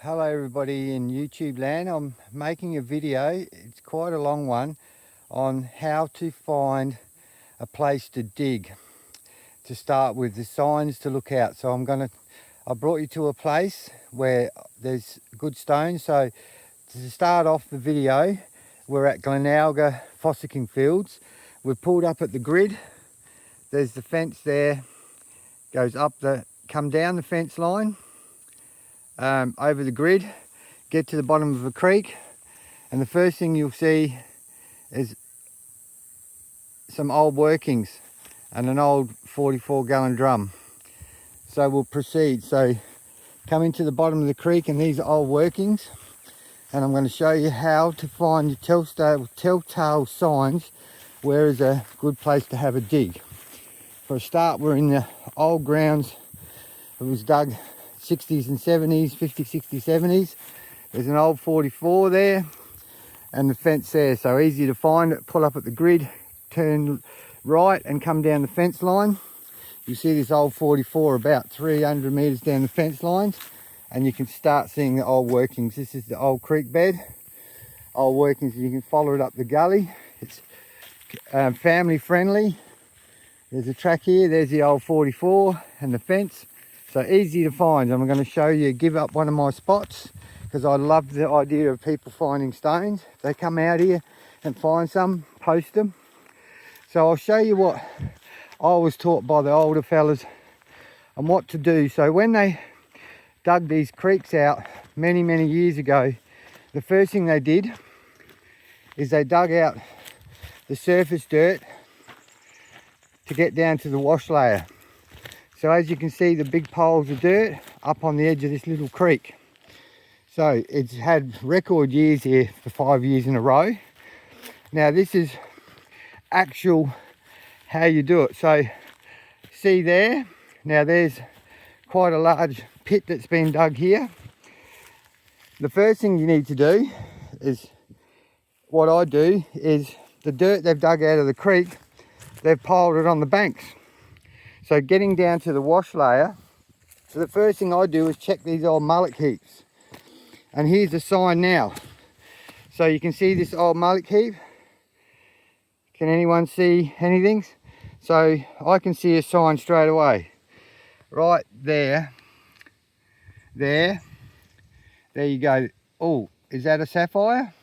Hello everybody in YouTube land. I'm making a video, it's quite a long one, on how to find a place to dig. To start with, the signs to look out. So I brought you to a place where there's good stones. So to start off the video, we're at Glenalga Fossicking Fields. We've pulled up at the grid. There's the fence there, come down the fence line, over the grid, get to the bottom of a creek, and the first thing you'll see is some old workings and an old 44-gallon drum. So we'll proceed. So come into the bottom of the creek, and these are old workings, and I'm going to show you how to find your telltale signs where is a good place to have a dig. For a start, we're in the old grounds. It was dug 60s and 70s, 50s, 60s, 70s. There's an old 44 there and the fence there, so easy to find it. Pull up at the grid, turn right and come down the fence line. You see this old 44 about 300 metres down the fence lines, and you can start seeing the old workings. This is the old creek bed, old workings. You can follow it up the gully. It's family friendly. There's a track here, there's the old 44 and the fence. So easy to find. I'm going to show you, give up one of my spots, because I love the idea of people finding stones. They come out here and find some, post them. So I'll show you what I was taught by the older fellas and what to do. So when they dug these creeks out many years ago, the first thing they did is they dug out the surface dirt to get down to the wash layer. So as you can see, the big piles of dirt up on the edge of this little creek. So it's had record years here for 5 years in a row. Now this is actual how you do it. So see there, now there's quite a large pit that's been dug here. The first thing you need to do is, what I do is, the dirt they've dug out of the creek, they've piled it on the banks. So getting down to the wash layer, so the first thing I do is check these old mullock heaps. And here's the sign now. So you can see this old mullock heap. Can anyone see anything? So I can see a sign straight away. Right there. There you go. Oh, is that a sapphire?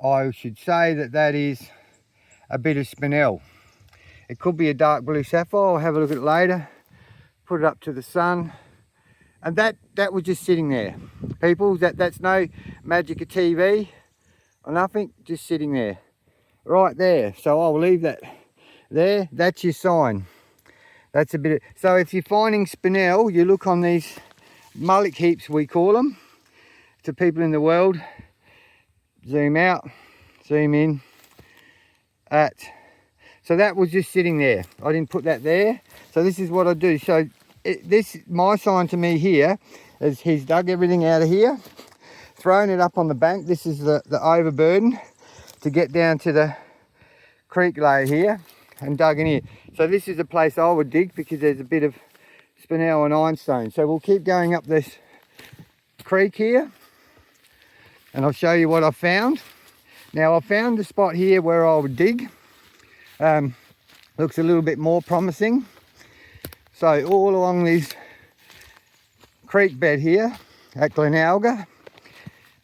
I should say that is a bit of spinel. It could be a dark blue sapphire. I'll have a look at it later. Put it up to the sun. And that was just sitting there. People, that's no magic of TV or nothing, just sitting there. Right there. So I'll leave that there. That's your sign. That's a bit of, so if you're finding spinel, you look on these mullock heaps, we call them, to people in the world. Zoom out, zoom in. So that was just sitting there. I didn't put that there. So this is what I do. So my sign to me here is he's dug everything out of here, thrown it up on the bank. This is the overburden to get down to the creek layer here, and dug in here. So this is a place I would dig because there's a bit of spinel and ironstone. So we'll keep going up this creek here and I'll show you what I found. Now I found a spot here where I would dig. Looks a little bit more promising. So all along this creek bed here at Glenalga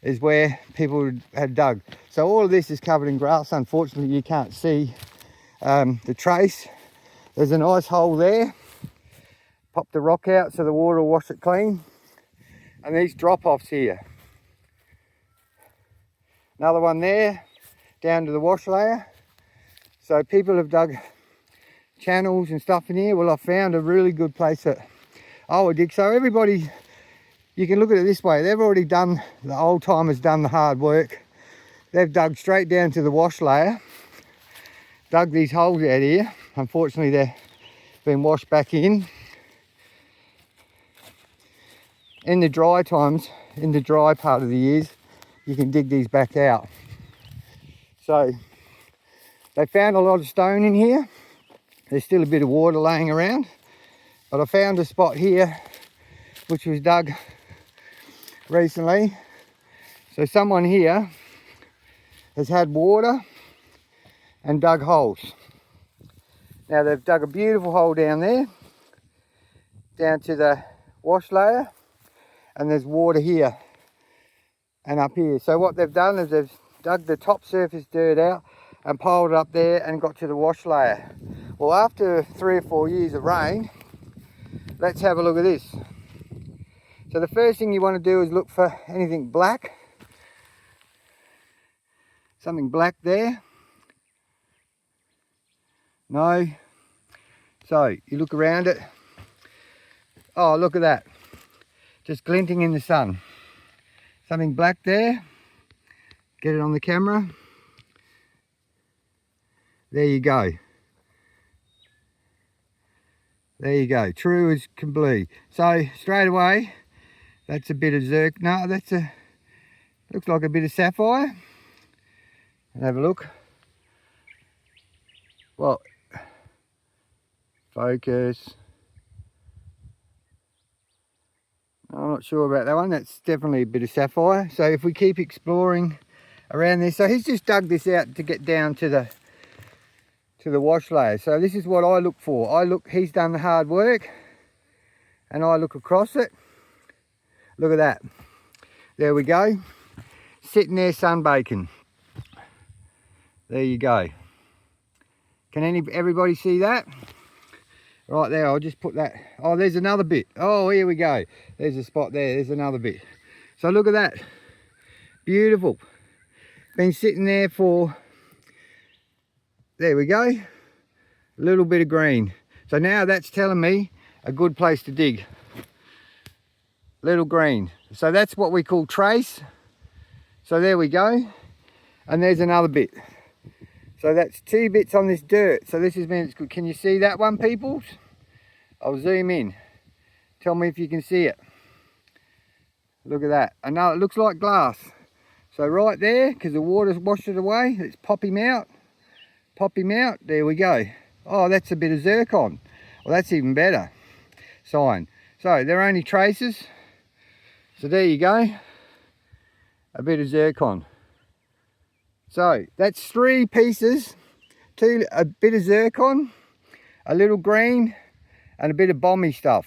is where people had dug. So all of this is covered in grass. Unfortunately, you can't see the trace. There's a nice hole there. Pop the rock out so the water will wash it clean. And these drop-offs here. Another one there, down to the wash layer. So people have dug channels and stuff in here. Well, I found a really good place that I would dig. So everybody, you can look at it this way. They've already done, the old timers done the hard work. They've dug straight down to the wash layer, dug these holes out here. Unfortunately, they've been washed back in. In the dry times, in the dry part of the years, you can dig these back out. So they found a lot of stone in here. There's still a bit of water laying around, but I found a spot here which was dug recently. So someone here has had water and dug holes. Now they've dug a beautiful hole down there, down to the wash layer, and there's water here and up here. So what they've done is they've dug the top surface dirt out and piled it up there and got to the wash layer. Well, after 3 or 4 years of rain, let's have a look at this. So the first thing you want to do is look for anything black. Something black there. No. So you look around it. Oh, look at that. Just glinting in the sun. Something black there. Get it on the camera. There you go. There you go. True as can be. So straight away, that's a bit of no, that's a, looks like a bit of sapphire. And have a look. Well, focus. I'm not sure about that one. That's definitely a bit of sapphire. So if we keep exploring around there, so he's just dug this out to get down to the wash layer. So this is what I look for. He's done the hard work, and I look across it. Look at that. There we go. Sitting there sunbaking. There you go. Can everybody see that? Right there, I'll just put that. Oh, there's another bit. Oh, here we go. There's a spot there. There's another bit. So look at that. Beautiful. Been sitting there for, there we go. A little bit of green. So now that's telling me a good place to dig. Little green. So that's what we call trace. So there we go. And there's another bit. So that's 2 bits on this dirt. So this has been, can you see that one, peoples? I'll zoom in. Tell me if you can see it. Look at that. I know it looks like glass. So right there, because the water's washed it away, let's pop him out. Pop him out. There we go. Oh, that's a bit of zircon. Well, that's even better sign. So they're only traces. So there you go. A bit of zircon. So that's 3 pieces, a bit of zircon, a little green, and a bit of bomby stuff.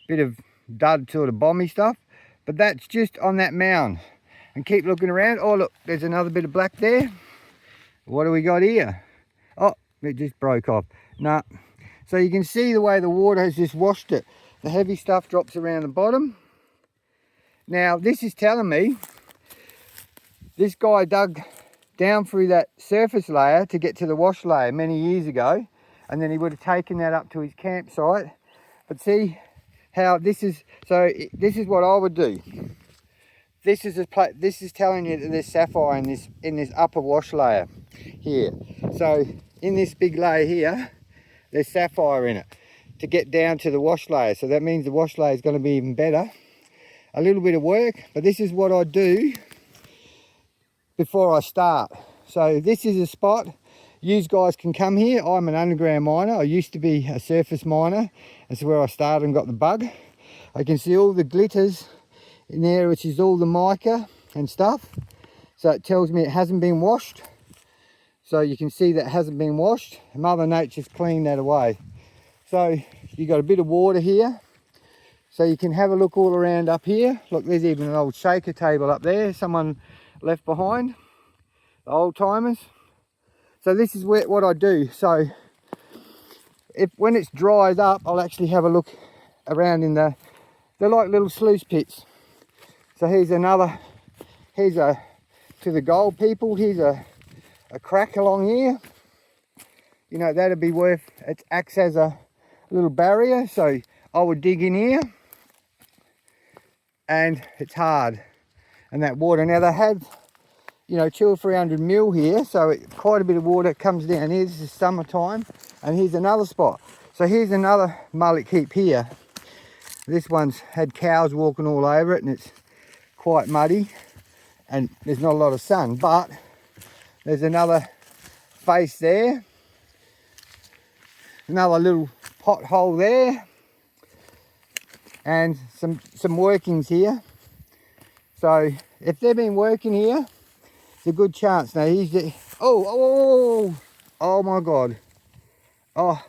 Bit of dud sort of bomby stuff. But that's just on that mound. And keep looking around. Oh look, there's another bit of black there. What do we got here? Oh, it just broke off. Nah. So you can see the way the water has just washed it. The heavy stuff drops around the bottom. Now this is telling me this guy dug down through that surface layer to get to the wash layer many years ago, and then he would have taken that up to his campsite. But see how this is, so this is what I would do. This is telling you that there's sapphire in this upper wash layer here. So in this big layer here, there's sapphire in it to get down to the wash layer. So that means the wash layer is going to be even better. A little bit of work, but this is what I do before I start. So this is a spot. You guys can come here. I'm an underground miner. I used to be a surface miner. That's where I started and got the bug. I can see all the glitters in there, which is all the mica and stuff. So it tells me it hasn't been washed. So you can see that it hasn't been washed. Mother Nature's cleaned that away. So you got a bit of water here. So you can have a look all around up here. Look, there's even an old shaker table up there. Someone left behind, the old timers. So this is what I do. So when it's dried up, I'll actually have a look around in they're like little sluice pits. So here's to the gold people, here's a crack along here. You know, that'd be worth, it acts as a little barrier. So I would dig in here, and it's hard. And that water, now they have, you know, 200 or 300 mil here, so quite a bit of water comes down here. This is summertime. And here's another spot. So here's another mullock heap here. This one's had cows walking all over it, and it's quite muddy, and there's not a lot of sun, but there's another face there, another little pothole there, and some workings here. So if they've been working here, it's a good chance. Now here's the, oh my God. Oh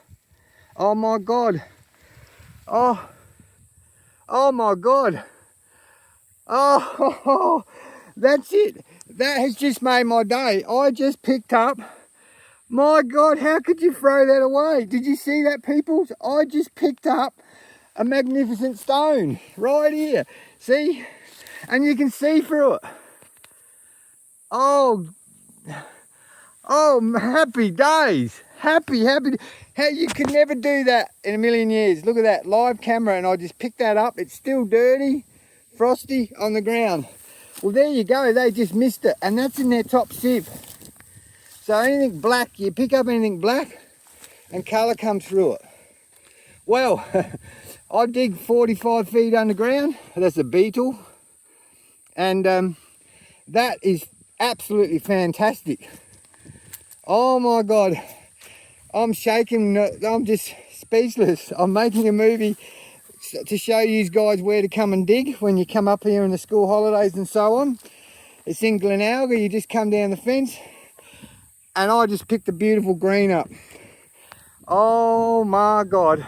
my God. Oh my God. Oh, that's it. That has just made my day. I just picked up, my God, how could you throw that away? Did you see that, people? I just picked up a magnificent stone right here. See? And you can see through it. Oh, happy days. Happy. How you could never do that in a million years. Look at that, live camera, and I just picked that up. It's still dirty, frosty on the ground. Well, there you go. They just missed it, and that's in their top sieve. So anything black, you pick up anything black, and colour comes through it. Well, I dig 45 feet underground. That's a beetle, and that is absolutely fantastic. Oh my God, I'm shaking. I'm just speechless. I'm making a movie to show you guys where to come and dig when you come up here in the school holidays and so on. It's in Glenalga. You just come down the fence, and I just picked a beautiful green up. Oh my God.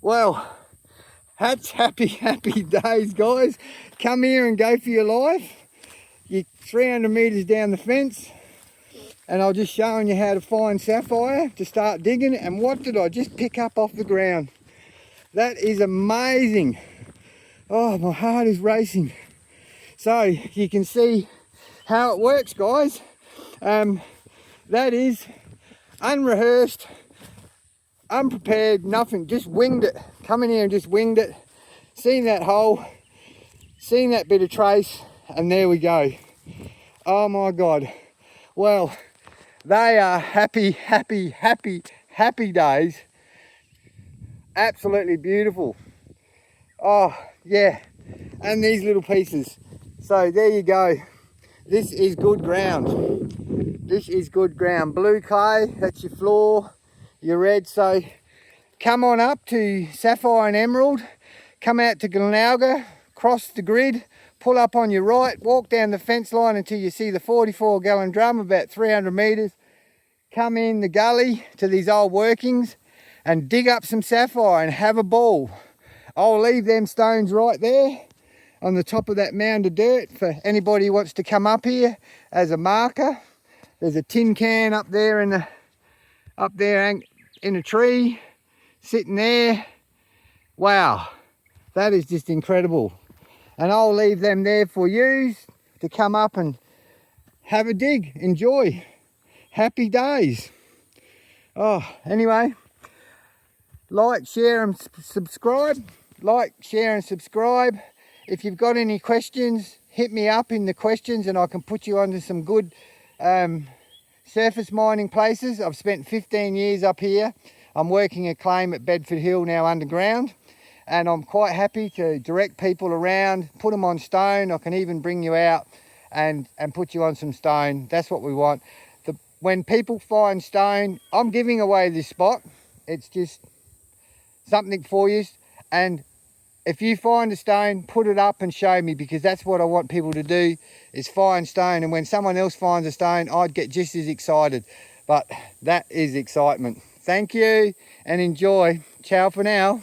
Well, that's happy days, guys. Come here and go for your life. You're 300 metres down the fence, and I'm just showing you how to find sapphire to start digging. And what did I just pick up off the ground? That is amazing. Oh, my heart is racing. So you can see how it works, guys. That is unrehearsed, unprepared, nothing, just winged it. Come in here and just winged it. Seen that hole, seen that bit of trace, and there we go. Oh my God. Well, they are happy days. Absolutely beautiful. Oh yeah, and these little pieces. So there you go. This is good ground. This is good ground. Blue clay, that's your floor, your red. So come on up to Sapphire and Emerald, come out to Glenalga, cross the grid, pull up on your right, walk down the fence line until you see the 44-gallon drum about 300 metres. Come in the gully to these old workings and dig up some sapphire and have a ball. I'll leave them stones right there on the top of that mound of dirt for anybody who wants to come up here as a marker. There's a tin can up there in a tree, sitting there. Wow, that is just incredible. And I'll leave them there for you to come up and have a dig, enjoy. Happy days. Oh, anyway, like, share and subscribe. Like, share and subscribe. If you've got any questions, hit me up in the questions and I can put you onto some good surface mining places. I've spent 15 years up here. I'm working a claim at Bedford Hill now underground, and I'm quite happy to direct people around, put them on stone. I can even bring you out and put you on some stone. That's what we want. When people find stone, I'm giving away this spot. It's just something for you. And if you find a stone, put it up and show me, because that's what I want people to do, is find stone. And when someone else finds a stone, I'd get just as excited. But that is excitement. Thank you and enjoy. Ciao for now.